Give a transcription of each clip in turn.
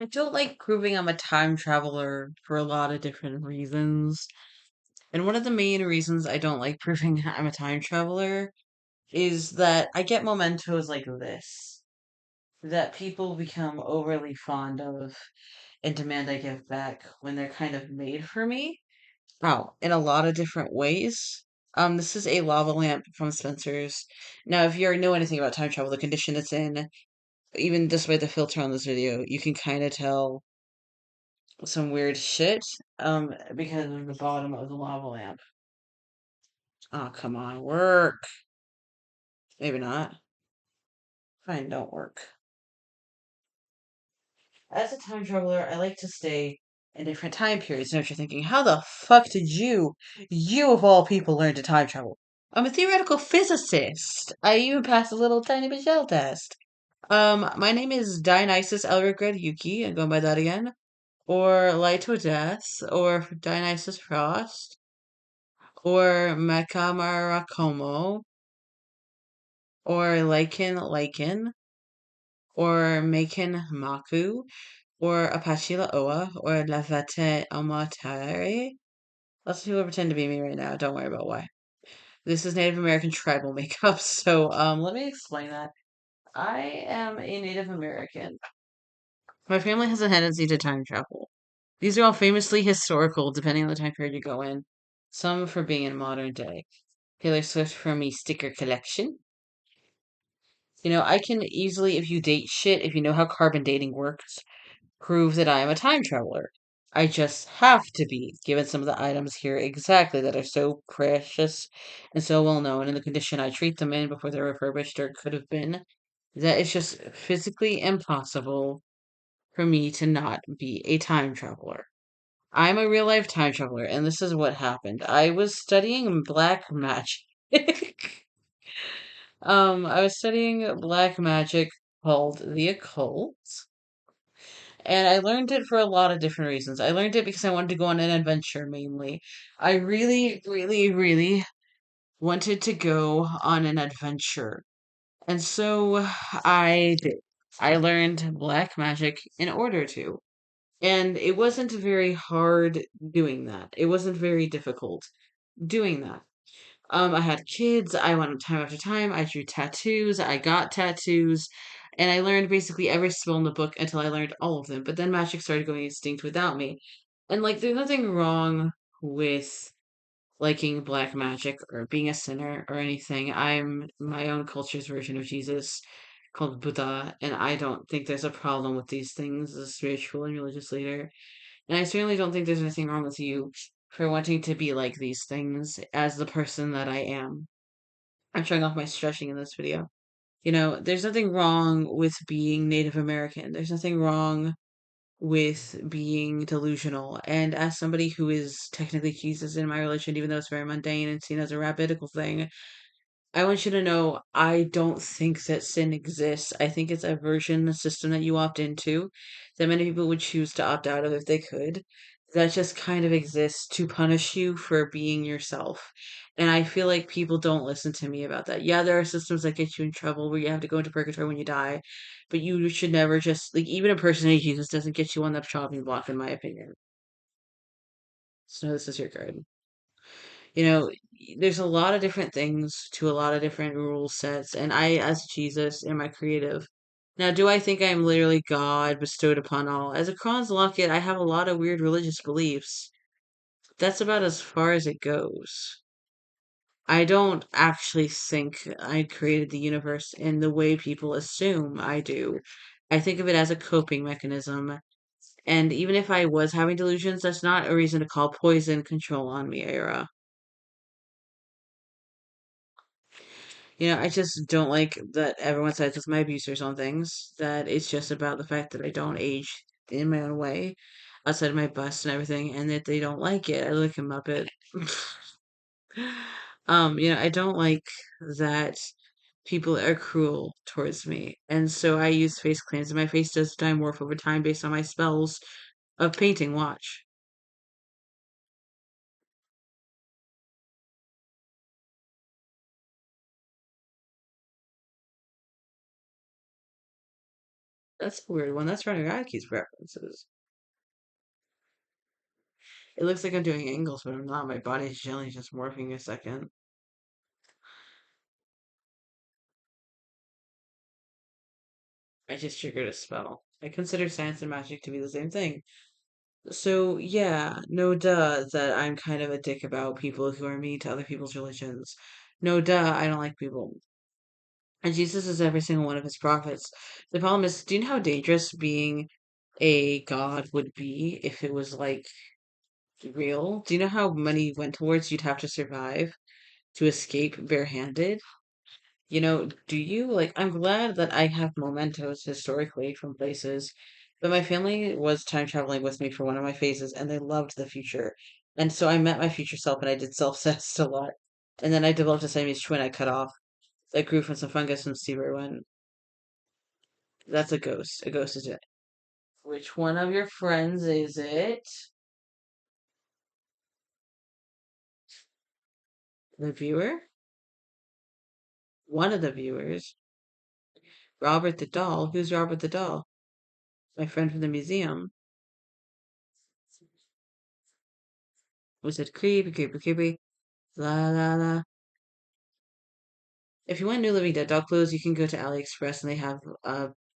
I don't like proving I'm a time traveler for a lot of different reasons. And one of the main reasons I don't like proving I'm a time traveler is that I get mementos like this that people become overly fond of and demand I give back when they're kind of made for me. Oh, in a lot of different ways. This is a lava lamp from Spencer's. Now, if you already know anything about time travel, the condition it's in, even despite the filter on this video, you can kind of tell some weird shit, because of the bottom of the lava lamp. Oh, come on, work. Maybe not. Fine, don't work. As a time traveler, I like to stay in different time periods. Now, if you're thinking, how the fuck did you of all people, learn to time travel? I'm a theoretical physicist. I even passed a little tiny Michelle test. My name is Dionysus Elregred Yuki. I'm going by that again. Or Light to Death, or Dionysus Frost, or Mekamarakomo, or Lichen, or Maken Maku, or Apachila Oa, or Lavete Omatare. Lots of people pretend to be me right now. Don't worry about why. This is Native American tribal makeup, so let me explain that. I am a Native American. My family has a tendency to time travel. These are all famously historical, depending on the time period you go in. Some for being in modern day. Taylor Swift for me sticker collection. I can easily, if you date shit, if you know how carbon dating works, prove that I am a time traveler. I just have to be, given some of the items here exactly that are so precious and so well known in the condition I treat them in before they're refurbished or could have been, that it's just physically impossible for me to not be a time traveler. I'm a real life time traveler, and this is what happened. I was studying black magic. I was studying black magic called the occult, and I learned it for a lot of different reasons. I learned it because I wanted to go on an adventure mainly. I really, really, really wanted to go on an adventure. And so I did. I learned black magic in order to. And it wasn't very hard doing that. It wasn't very difficult doing that. I had kids. I went on time after time. I drew tattoos. I got tattoos. And I learned basically every spell in the book until I learned all of them. But then magic started going extinct without me. And like, there's nothing wrong with liking black magic or being a sinner or anything. I'm my own culture's version of Jesus called Buddha, and I don't think there's a problem with these things as a spiritual and religious leader. And I certainly don't think there's anything wrong with you for wanting to be like these things as the person that I am. I'm showing off my stretching in this video. There's nothing wrong with being Native American. There's nothing wrong with being delusional. And as somebody who is technically Jesus in my religion, even though it's very mundane and seen as a rabbinical thing, I want you to know I don't think that sin exists. I think it's a version, a system that you opt into that many people would choose to opt out of if they could. That just kind of exists to punish you for being yourself. And I feel like people don't listen to me about that. Yeah, there are systems that get you in trouble where you have to go into purgatory when you die, but you should never just, like, even impersonating Jesus doesn't get you on the chopping block, in my opinion. So, this is your card. you know, there's a lot of different things to a lot of different rule sets, and I, as Jesus, am my creative. Now, do I think I'm literally God bestowed upon all? As a Kron's Locket, I have a lot of weird religious beliefs. That's about as far as it goes. I don't actually think I created the universe in the way people assume I do. I think of it as a coping mechanism. And even if I was having delusions, that's not a reason to call poison control on me, Era. I just don't like that everyone says it's my abusers on things, that it's just about the fact that I don't age in my own way, outside of my bust and everything, and that they don't like it. I look a Muppet. I don't like that people are cruel towards me. And so I use face cleanse, and my face does dimorph over time based on my spells of painting. Watch. That's a weird one. That's running Radake's preferences. It looks like I'm doing angles, but I'm not. My body's generally just morphing a second. I just triggered a spell. I consider science and magic to be the same thing. So, yeah, no duh that I'm kind of a dick about people who are mean to other people's religions. No duh, I don't like people. And Jesus is every single one of his prophets. The problem is, do you know how dangerous being a god would be if it was like real? Do you know how many went towards you'd have to survive to escape barehanded? Do you like? I'm glad that I have mementos historically from places, but my family was time traveling with me for one of my phases, and they loved the future. And so I met my future self, and I did self-test a lot. And then I developed a Siamese twin I cut off that grew from some fungus from see where it went. That's a ghost. A ghost is it. Which one of your friends is it? The viewer? One of the viewers. Robert the doll. Who's Robert the doll? My friend from the museum. Was it creepy, creepy, creepy? La la la. If you want new Living Dead doll clothes, you can go to AliExpress and they have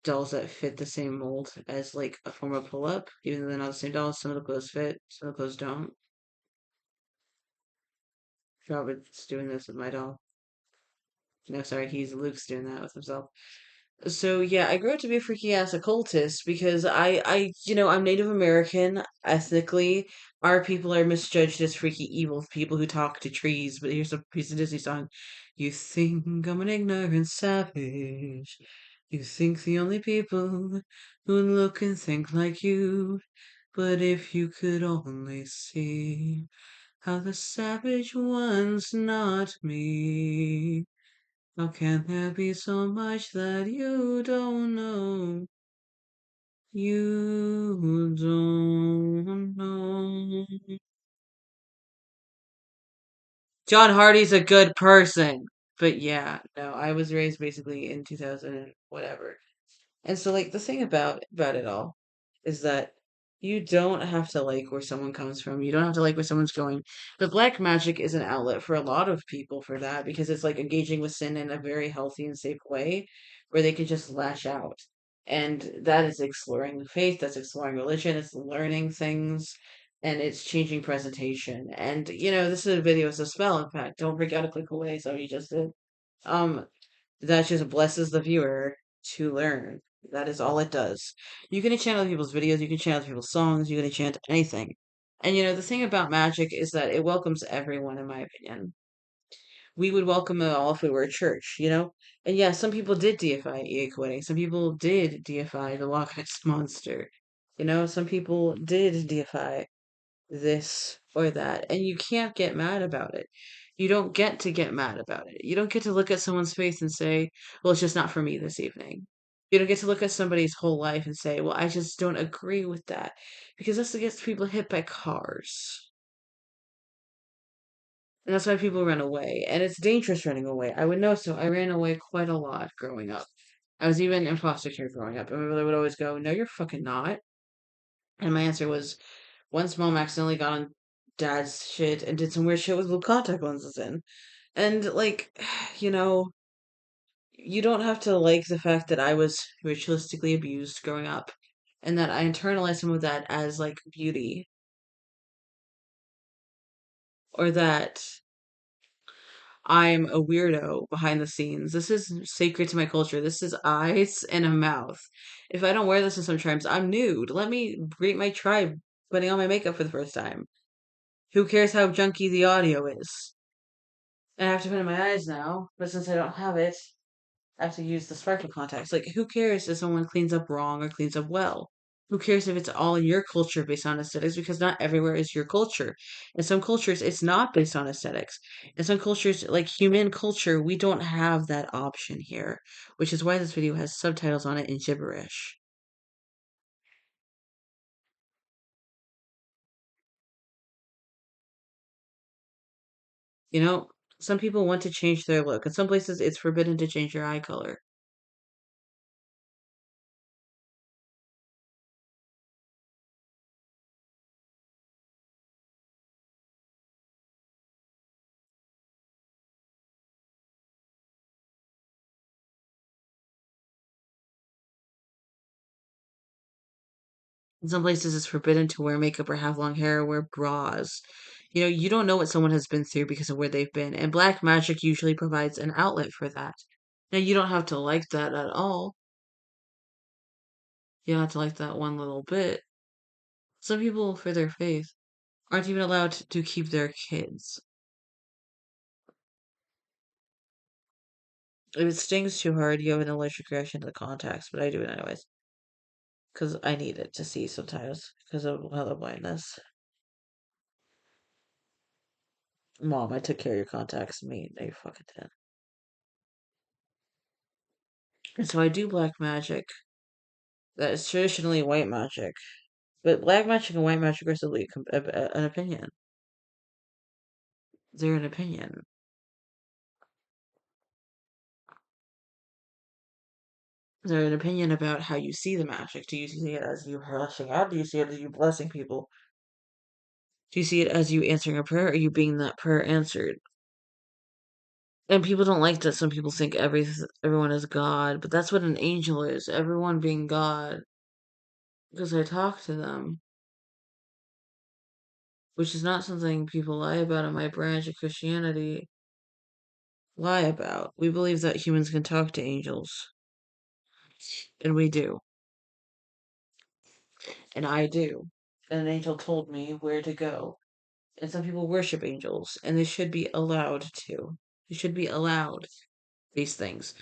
dolls that fit the same mold as like a form of pull-up, even though they're not the same dolls. Some of the clothes fit, some of the clothes don't. Robert's doing this with my doll. No, sorry, Luke's doing that with himself. So yeah, I grew up to be a freaky ass occultist because I'm Native American ethnically. Our people are misjudged as freaky evil people who talk to trees. But here's a piece of Disney song. You think I'm an ignorant savage. You think the only people who look and think like you. But if you could only see how the savage one's not me. How can there be so much that you don't know? You don't know. John Hardy's a good person. But yeah, no, I was raised basically in 2000 and whatever. And so, like, the thing about it all is that you don't have to like where someone comes from. You don't have to like where someone's going. But black magic is an outlet for a lot of people for that because it's like engaging with sin in a very healthy and safe way where they can just lash out. And that is exploring faith, that's exploring religion, it's learning things, and it's changing presentation. And this is a video, it's a spell, in fact. Don't forget to click away, so you just did. Um, that just blesses the viewer to learn. That is all it does. You can enchant other people's videos, you can enchant other people's songs, you can enchant anything. And the thing about magic is that it welcomes everyone, in my opinion. We would welcome it all if we were a church. And yeah, some people did deify EA quitting. Some people did deify the Loch Ness Monster. Some people did deify this or that, and you can't get mad about it. You don't get to get mad about it. You don't get to look at someone's face and say, well, it's just not for me this evening. You don't get to look at somebody's whole life and say, well, I just don't agree with that. Because that's against people hit by cars. And that's why people run away. And it's dangerous running away. I would know, so I ran away quite a lot growing up. I was even in foster care growing up. And my mother would always go, no, you're fucking not. And my answer was, once mom accidentally got on dad's shit and did some weird shit with blue contact lenses in. And, like, you know, you don't have to like the fact that I was ritualistically abused growing up and that I internalized some of that as, like, beauty or that I'm a weirdo behind the scenes. This is sacred to my culture. This is eyes and a mouth. If I don't wear this in some tribes, I'm nude. Let me greet my tribe putting on my makeup for the first time. Who cares how junky the audio is? And I have to put it in my eyes now, but since I don't have it, I have to use the sparkle contacts. Like, who cares if someone cleans up wrong or cleans up well? Who cares if it's all in your culture based on aesthetics? Because not everywhere is your culture. In some cultures, it's not based on aesthetics. In some cultures, like human culture, we don't have that option here, which is why this video has subtitles on it in gibberish. You know, some people want to change their look. In some places, it's forbidden to change your eye color. In some places, it's forbidden to wear makeup or have long hair or wear bras. You know, you don't know what someone has been through because of where they've been, and black magic usually provides an outlet for that. Now, you don't have to like that at all. You don't have to like that one little bit. Some people, for their faith, aren't even allowed to keep their kids. If it stings too hard, you have an allergic reaction to the contacts, but I do it anyways. Because I need it to see sometimes because of other blindness. Mom, I took care of your contacts. Me, no, you fucking did. And so I do black magic. That is traditionally white magic. But black magic and white magic are simply an opinion. They're an opinion. They're an opinion about how you see the magic. Do you see it as you rushing out? Do you see it as you blessing people? Do you see it as you answering a prayer? Or are you being that prayer answered? And people don't like that. Some people think everyone is God, but that's what an angel is. Everyone being God. Because I talk to them, which is not something people lie about in my branch of Christianity. Lie about. We believe that humans can talk to angels, and we do, and I do. And an angel told me where to go. And some people worship angels, and they should be allowed to. They should be allowed these things.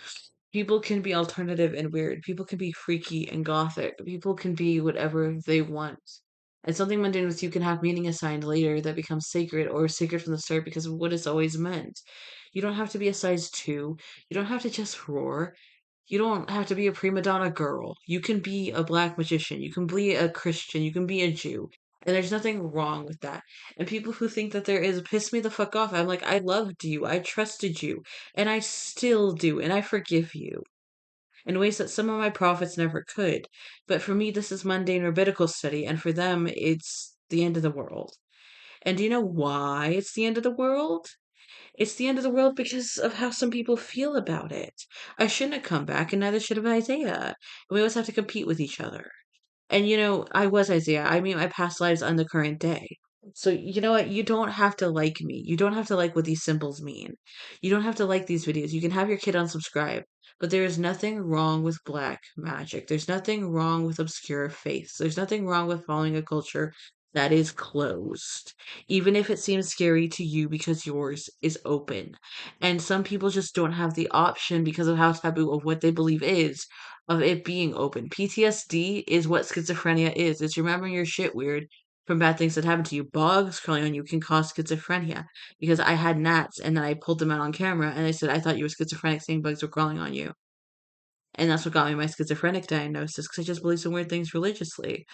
People can be alternative and weird. People can be freaky and gothic. People can be whatever they want. And something mundane with you can have meaning assigned later that becomes sacred or sacred from the start because of what it's always meant. You don't have to be a size 2. You don't have to just roar. You don't have to be a prima donna girl. You can be a black magician. You can be a Christian. You can be a Jew. And there's nothing wrong with that. And people who think that there is piss me the fuck off. I'm like, I loved you. I trusted you. And I still do. And I forgive you in ways that some of my prophets never could. But for me, this is mundane rabbinical study. And for them, it's the end of the world. And do you know why it's the end of the world? It's the end of the world because of how some people feel about it. I shouldn't have come back, and neither should have Isaiah. We always have to compete with each other. And you know, I was Isaiah. I mean, my past lives on the current day. So, you know what? You don't have to like me. You don't have to like what these symbols mean. You don't have to like these videos. You can have your kid unsubscribe. But there is nothing wrong with black magic. There's nothing wrong with obscure faiths. There's nothing wrong with following a culture that is closed, even if it seems scary to you because yours is open. And some people just don't have the option because of how taboo of what they believe is of it being open. PTSD is what schizophrenia is. It's remembering your shit weird from bad things that happened to you. Bugs crawling on you can cause schizophrenia because I had gnats and then I pulled them out on camera and they said, I thought you were schizophrenic saying bugs were crawling on you. And that's what got me my schizophrenic diagnosis because I just believe some weird things religiously.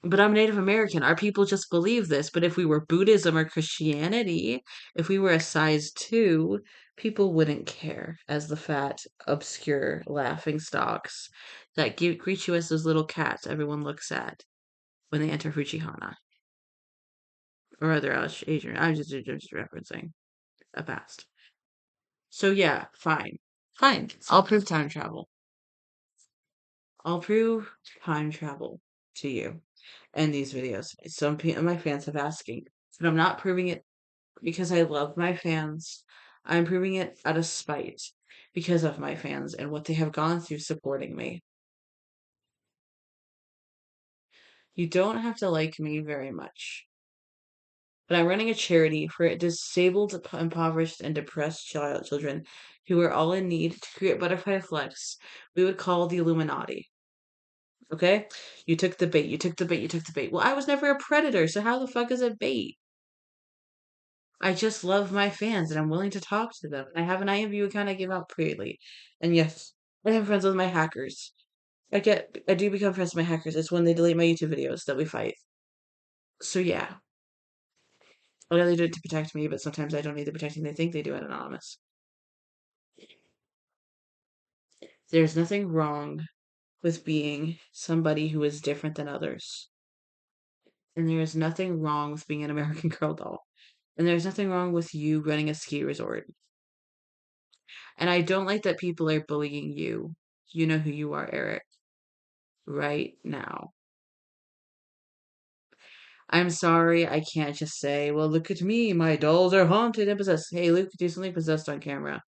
But I'm Native American. Our people just believe this. But if we were Buddhism or Christianity, if we were a size 2, people wouldn't care as the fat, obscure, laughing stocks that greet you as those little cats everyone looks at when they enter Fujihana or other Asian. I'm just referencing a past. So yeah, fine. Fine. I'll prove time travel. I'll prove time travel to you in these videos. Some of my fans have asking, but I'm not proving it because I love my fans. I'm proving it out of spite because of my fans and what they have gone through supporting me. You don't have to like me very much, but I'm running a charity for disabled, impoverished, and depressed children who are all in need to create butterfly flex we would call the Illuminati. Okay? You took the bait, you took the bait, you took the bait. Well, I was never a predator, so how the fuck is it bait? I just love my fans and I'm willing to talk to them. I have an IMView account I give out freely. And yes, I am friends with my hackers. I do become friends with my hackers. It's when they delete my YouTube videos that we fight. So yeah. I know they do it to protect me, but sometimes I don't need the protecting they think they do at Anonymous. There's nothing wrong with being somebody who is different than others. And there is nothing wrong with being an American Girl doll. And there's nothing wrong with you running a ski resort. And I don't like that people are bullying you. You know who you are, Eric. Right now. I'm sorry, I can't just say, well, look at me, my dolls are haunted and possessed. Hey, Luke, do something possessed on camera.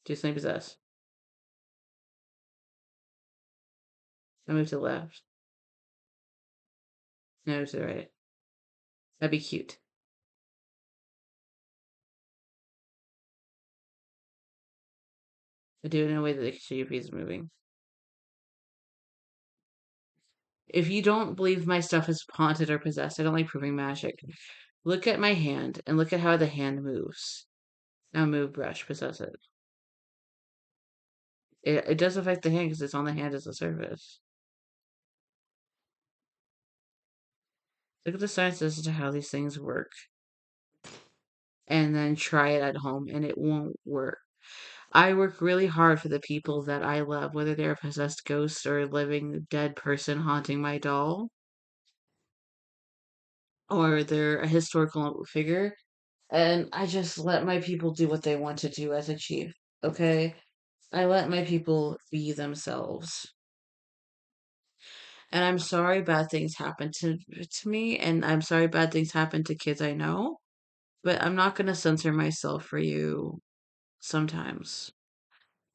Do something possessed. I move to the left. No, to the right. That'd be cute. I do it in a way that they can show your face moving. If you don't believe my stuff is haunted or possessed, I don't like proving magic. Look at my hand and look at how the hand moves. Now move brush, possess it. It does affect the hand because it's on the hand as a surface. Look at the science as to how these things work. And then try it at home and it won't work. I work really hard for the people that I love, whether they're a possessed ghost or a living dead person haunting my doll, or they're a historical figure. And I just let my people do what they want to do as a chief, okay? I let my people be themselves. And I'm sorry bad things happen to me, and I'm sorry bad things happen to kids I know, but I'm not gonna censor myself for you sometimes.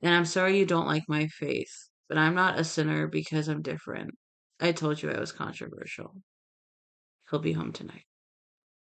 And I'm sorry you don't like my faith, but I'm not a sinner because I'm different. I told you I was controversial. He'll be home tonight.